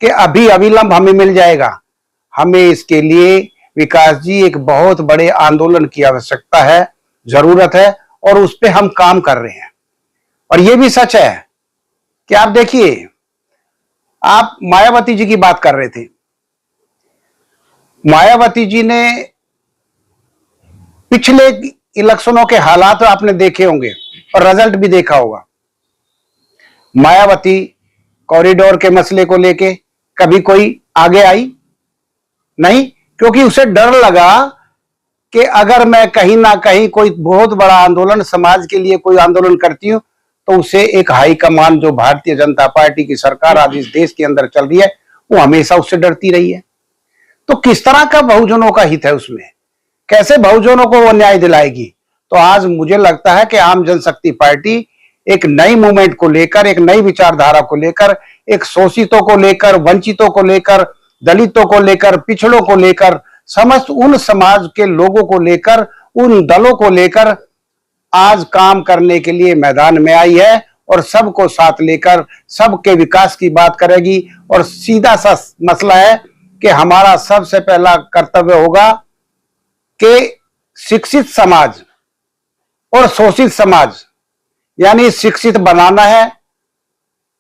कि अभी अविलंब हमें मिल जाएगा। हमें इसके लिए विकास जी एक बहुत बड़े आंदोलन की आवश्यकता है, जरूरत है, और उस पर हम काम कर रहे हैं। और यह भी सच है कि आप देखिए, आप मायावती जी की बात कर रहे थे। मायावती जी ने पिछले इलेक्शनों के हालात आपने देखे होंगे और रिजल्ट भी देखा होगा। मायावती कॉरिडोर के मसले को लेके कभी कोई आगे आई नहीं, क्योंकि उसे डर लगा कि अगर मैं कहीं ना कहीं कोई बहुत बड़ा आंदोलन, समाज के लिए कोई आंदोलन करती हूं, तो उसे एक हाई कमान जो भारतीय जनता पार्टी की सरकार आज इस देश के अंदर चल रही है, वो हमेशा उससे डरती रही है। तो किस तरह का बहुजनों का हित है उसमें, कैसे बहुजनों को वो न्याय दिलाएगी? तो आज मुझे लगता है कि आम जनशक्ति पार्टी एक नई मूवमेंट को लेकर, एक नई विचारधारा को लेकर, एक शोषितों को लेकर, वंचितों को लेकर, दलितों को लेकर, पिछड़ों को लेकर, समस्त उन समाज के लोगों को लेकर, उन दलों को लेकर आज काम करने के लिए मैदान में आई है और सबको साथ लेकर सबके विकास की बात करेगी। और सीधा सा मसला है कि हमारा सबसे पहला कर्तव्य होगा कि शिक्षित समाज और शोषित समाज, यानी शिक्षित बनाना है,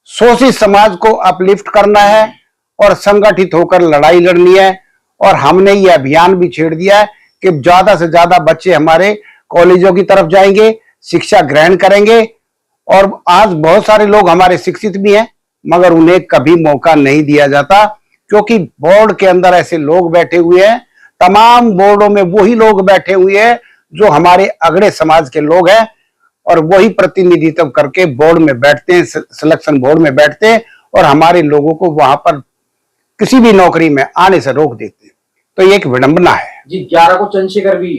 शोषित समाज को अपलिफ्ट करना है और संगठित होकर लड़ाई लड़नी है। और हमने ये अभियान भी छेड़ दिया है कि ज्यादा से ज्यादा बच्चे हमारे कॉलेजों की तरफ जाएंगे, शिक्षा ग्रहण करेंगे। और आज बहुत सारे लोग हमारे शिक्षित भी हैं, मगर उन्हें कभी मौका नहीं दिया जाता, क्योंकि बोर्ड के अंदर ऐसे लोग बैठे हुए हैं, तमाम बोर्डों में वही लोग बैठे हुए हैं जो हमारे अगड़े समाज के लोग हैं, और वही प्रतिनिधित्व करके बोर्ड में बैठते हैं, सिलेक्शन बोर्ड में बैठते हैं, और हमारे लोगों को वहां पर किसी भी नौकरी में आने से रोक देते हैं। तो ये एक विडंबना है जी। 11 को चंद्रशेखर भी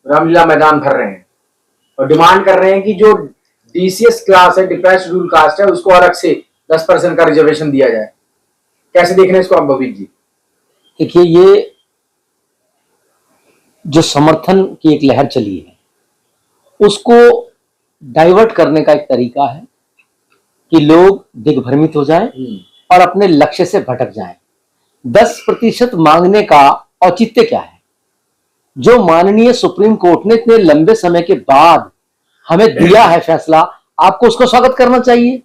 रामलीला मैदान भर रहे हैं और डिमांड कर रहे हैं कि जो डीसीएस क्लास है, डिप्रेस्ड शेड्यूल कास्ट है, उसको अलग से 10% का रिजर्वेशन दिया जाए। कैसे देख रहे हैं इसको आप भविक जी? देखिए, ये जो समर्थन की एक लहर चली है, उसको डाइवर्ट करने का एक तरीका है कि लोग दिग्भ्रमित हो जाएं और अपने लक्ष्य से भटक जाएं। 10% मांगने का औचित्य क्या है? जो माननीय सुप्रीम कोर्ट ने इतने लंबे समय के बाद हमें दिया है फैसला, आपको उसका स्वागत करना चाहिए।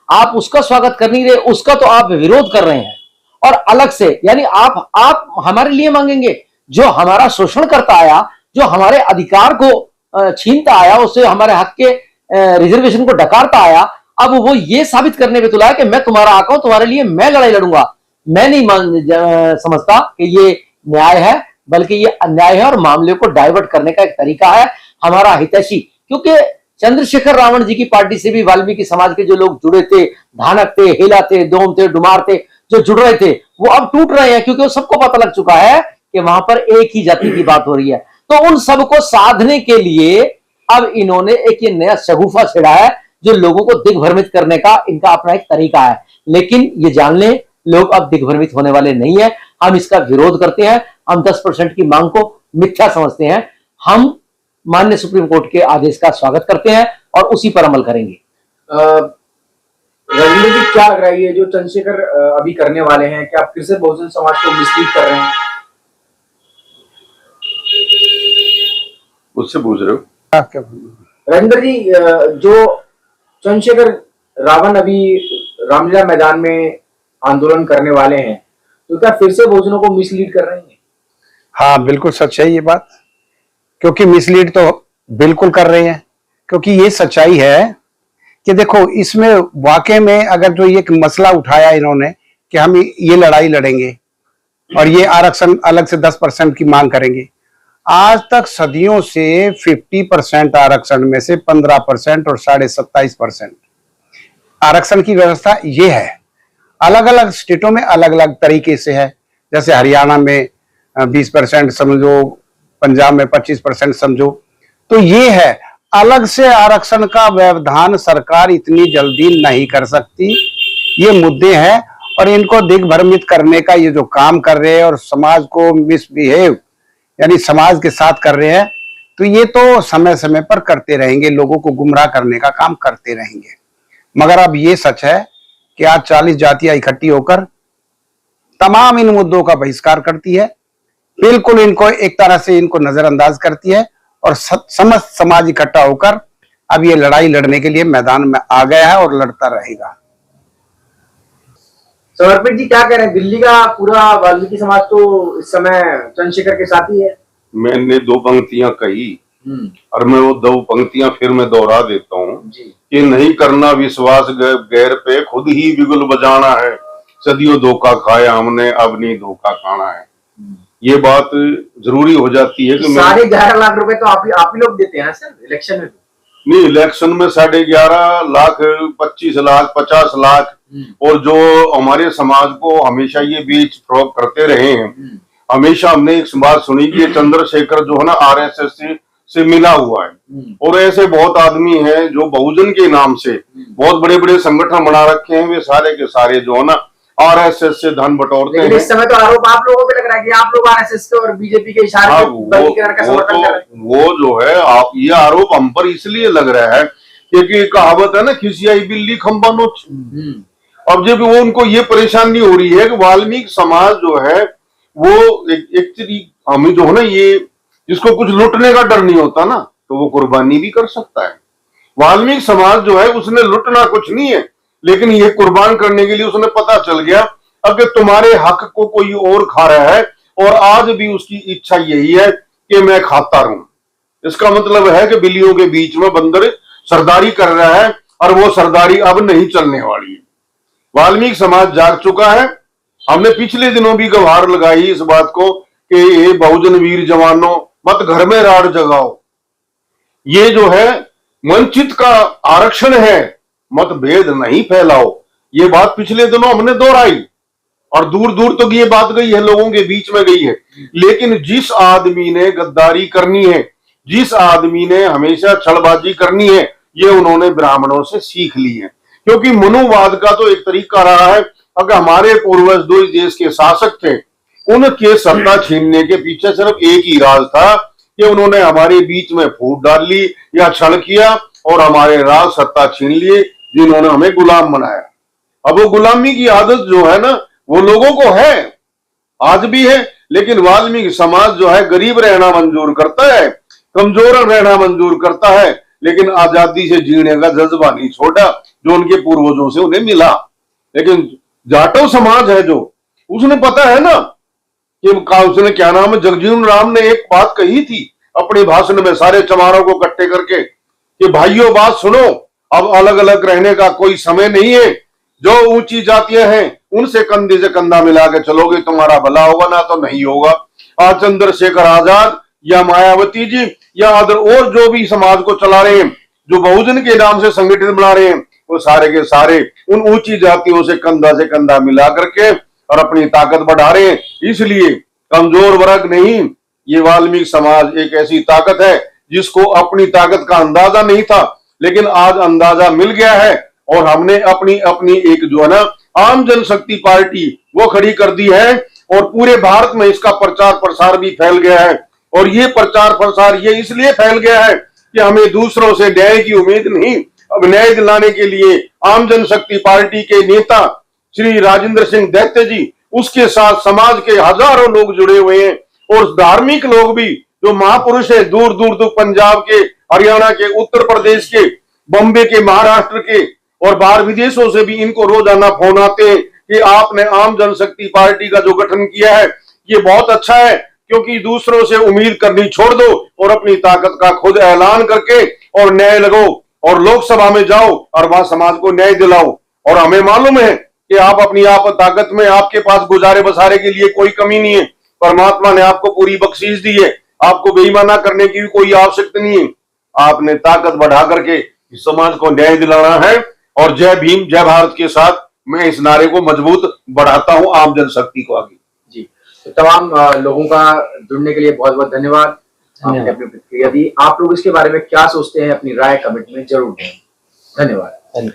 आप उसका स्वागत कर नहीं रहे, उसका तो आप विरोध कर रहे हैं। और अलग से, यानी आप हमारे लिए मांगेंगे, जो हमारा शोषण करता आया, जो हमारे अधिकार को छीनता आया, उससे हमारे हक के रिजर्वेशन को डकारता आया, अब वो ये साबित करने पे तुला है कि मैं तुम्हारा आका हूं, तुम्हारे लिए मैं लड़ाई लड़ूंगा। मैं नहीं समझता कि ये न्याय है, बल्कि ये अन्याय है और मामले को डाइवर्ट करने का एक तरीका है हमारा हितैषी। क्योंकि चंद्रशेखर रावण जी की पार्टी से भी वाल्मीकि समाज के जो लोग जुड़े थे, धानक थे, हेला थे, डोम थे, डुमार थे, जो जुड़ रहे थे, वो अब टूट रहे हैं, क्योंकि वो सबको पता लग चुका है कि वहां पर एक ही जाति की बात हो रही है। तो उन सबको साधने के लिए अब इन्होंने एक ये नया शगुफा छेड़ा है, जो लोगों को दिग्भ्रमित करने का इनका अपना एक तरीका है। लेकिन ये जान लें, लोग अब दिग्भ्रमित होने वाले नहीं है। हम इसका विरोध करते हैं, हम 10% की मांग को मिथ्या समझते हैं। हम माननीय सुप्रीम कोर्ट के आदेश का स्वागत करते हैं और उसी पर अमल करेंगे। रविंद्र जी, क्या लग रहा है ये जो चंद्रशेखर अभी करने वाले हैं, क्या आप फिर से बहुजन समाज को मिसलीड कर रहे हैं? उससे पूछ रहे हो? रविंद्र जी, जो चंद्रशेखर रावण अभी रामलीला मैदान में आंदोलन करने वाले हैं, तो क्या फिर से बहुजनों को मिसलीड कर रहे हैं? हाँ, बिल्कुल सच है ये बात, क्योंकि मिसलीड तो बिल्कुल कर रहे हैं। क्योंकि ये सच्चाई है कि देखो, इसमें वाकई में अगर जो ये मसला उठाया इन्होंने कि हम ये लड़ाई लड़ेंगे और ये आरक्षण अलग से 10% की मांग करेंगे, आज तक सदियों से 50% आरक्षण में से 15% और 27.5% आरक्षण की व्यवस्था ये है। अलग अलग स्टेटों में अलग अलग तरीके से है, जैसे हरियाणा में 20% समझो, पंजाब में 25% समझो। तो ये है, अलग से आरक्षण का व्यवधान सरकार इतनी जल्दी नहीं कर सकती। ये मुद्दे हैं और इनको दिग्भ्रमित करने का ये जो काम कर रहे हैं और समाज को मिसबिहेव, यानी समाज के साथ कर रहे हैं, तो ये तो समय समय पर करते रहेंगे, लोगों को गुमराह करने का काम करते रहेंगे। मगर अब ये सच है कि आज 40 जातियां इकट्ठी होकर तमाम इन मुद्दों का बहिष्कार करती है, बिल्कुल इनको एक तरह से इनको नजरअंदाज करती है और समस्त समाज इकट्ठा होकर अब ये लड़ाई लड़ने के लिए मैदान में आ गया है और लड़ता रहेगा। समर्पित जी क्या कह रहे हैं, दिल्ली का पूरा वाल्मीकि समाज तो इस समय चंद्रशेखर के साथ ही है। मैंने दो पंक्तियां कही और मैं वो दो पंक्तियां फिर मैं दोहरा देता हूँ कि नहीं करना विश्वास गैर पे, खुद ही बिगुल बजाना है, सदियों धोखा खाया हमने अब नहीं धोखा खाना है। ये बात जरूरी हो जाती है कि साढ़े 11 लाख रुपए तो आप ही लोग देते हैं सर इलेक्शन में। नहीं, इलेक्शन में 11.5 लाख, 25 लाख, 50 लाख, और जो हमारे समाज को हमेशा ये बीच फ्रॉक करते रहे हैं। हमेशा हमने एक बात सुनी कि चंद्रशेखर जो है ना आरएसएस से मिला हुआ है, और ऐसे बहुत आदमी हैं जो बहुजन के नाम से बहुत बड़े बड़े संगठन बना रखे हैं, वे सारे के सारे जो है ना आरएसएस से धन बटोरते हैं। इस समय तो आरोप आप लोगों पे लग रहा है कि आप लोग आरएसएस के और बीजेपी के इशारे पे वर्गीकरण का समर्थन कर रहे हैं। वो जो है आप ये आरोप हम पर इसलिए लग रहा है क्योंकि कहावत है ना, खिसियाई बिल्ली खंबा नोच। अब जब वो उनको ये परेशानी हो रही है कि वाल्मीकि समाज जो है वो एक हमें जो है ना, ये जिसको कुछ लुटने का डर नहीं होता ना, तो वो कुर्बानी भी कर सकता है। वाल्मीकि समाज जो है उसने लुटना कुछ नहीं है, लेकिन ये कुर्बान करने के लिए उसने पता चल गया अगर तुम्हारे हक को कोई और खा रहा है, और आज भी उसकी इच्छा यही है कि मैं खाता रहूं। इसका मतलब है कि बिल्लियों के बीच में बंदर सरदारी कर रहा है, और वो सरदारी अब नहीं चलने वाली है। वाल्मीकि समाज जाग चुका है। हमने पिछले दिनों भी गुहार लगाई इस बात को कि ये बहुजन वीर जवानों मत घर में राड़ जगाओ, ये जो है वंचित का आरक्षण है, मतभेद नहीं फैलाओ। ये बात पिछले दिनों हमने दोहराई और दूर दूर तक ये बात गई है, लोगों के बीच में गई है। लेकिन जिस आदमी ने गद्दारी करनी है, जिस आदमी ने हमेशा छलबाजी करनी है, ये उन्होंने ब्राह्मणों से सीख ली है। क्योंकि मनुवाद का तो एक तरीका रहा है, अगर हमारे पूर्वज दो देश के शासक थे, उनके सत्ता छीनने के पीछे सिर्फ एक ही राज था कि उन्होंने हमारे बीच में फूट डाल ली या छल किया और हमारे राज सत्ता छीन लिए, जिन्होंने हमें गुलाम बनाया। अब वो गुलामी की आदत जो है ना, वो लोगों को है, आज भी है। लेकिन वाल्मीकि समाज जो है गरीब रहना मंजूर करता है, कमजोर रहना मंजूर करता है, लेकिन आजादी से जीने का जज्बा नहीं छोड़ा जो उनके पूर्वजों से उन्हें मिला। लेकिन जाटव समाज है जो, उसने पता है ना कि उसने क्या नाम है, जगजीवन राम ने एक बात कही थी अपने भाषण में सारे चमारों को इकट्ठे करके कि भाइयों बात सुनो, अब अलग अलग रहने का कोई समय नहीं है। जो ऊंची जातियां हैं उनसे कंधे से कंधा मिला के चलोगे तुम्हारा भला होगा, ना तो नहीं होगा। आज चंद्रशेखर आजाद या मायावती जी या अदर और जो भी समाज को चला रहे हैं, जो बहुजन के नाम से संगठित बना रहे हैं, वो सारे के सारे उन ऊंची जातियों से कंधा मिला करके और अपनी ताकत बढ़ा रहे हैं। इसलिए कमजोर वर्ग नहीं, ये वाल्मीकि समाज एक ऐसी ताकत है जिसको अपनी ताकत का अंदाजा नहीं था, लेकिन आज अंदाजा मिल गया है। और हमने अपनी अपनी एक जो है ना आम जनशक्ति पार्टी वो खड़ी कर दी है, और पूरे भारत में इसका प्रचार प्रसार भी फैल गया है। और ये प्रचार प्रसार ये इसलिए फैल गया है कि हमें दूसरों से न्याय की उम्मीद नहीं, अब न्याय दिलाने के लिए आम जनशक्ति पार्टी के नेता श्री राजेंद्र सिंह दैत्य जी, उसके साथ समाज के हजारों लोग जुड़े हुए हैं, और धार्मिक लोग भी जो महापुरुष है दूर दूर तक पंजाब के, हरियाणा के, उत्तर प्रदेश के, बॉम्बे के, महाराष्ट्र के और बाहर विदेशों से भी इनको रोजाना फोन आते हैं कि आपने आम जनशक्ति पार्टी का जो गठन किया है ये बहुत अच्छा है, क्योंकि दूसरों से उम्मीद करनी छोड़ दो और अपनी ताकत का खुद ऐलान करके और न्याय लगाओ और लोकसभा में जाओ और वहां समाज को न्याय दिलाओ। और हमें मालूम है कि आप अपनी ताकत में, आपके पास गुजारे बसारे के लिए कोई कमी नहीं है। परमात्मा ने आपको पूरी बख्शीश दी है, आपको बेईमाना करने की भी कोई आवश्यकता नहीं है। आपने ताकत बढ़ा करके इस समाज को न्याय दिलाना है। और जय भीम जय भारत के साथ मैं इस नारे को मजबूत बढ़ाता हूं, आम जनशक्ति को आगे। जी, तो तमाम लोगों का जुड़ने के लिए बहुत बहुत धन्यवाद। आपने अपनी प्रतिक्रिया दी। आप लोग इसके बारे में क्या सोचते हैं, अपनी राय कमेंट में जरूर दें। धन्यवाद।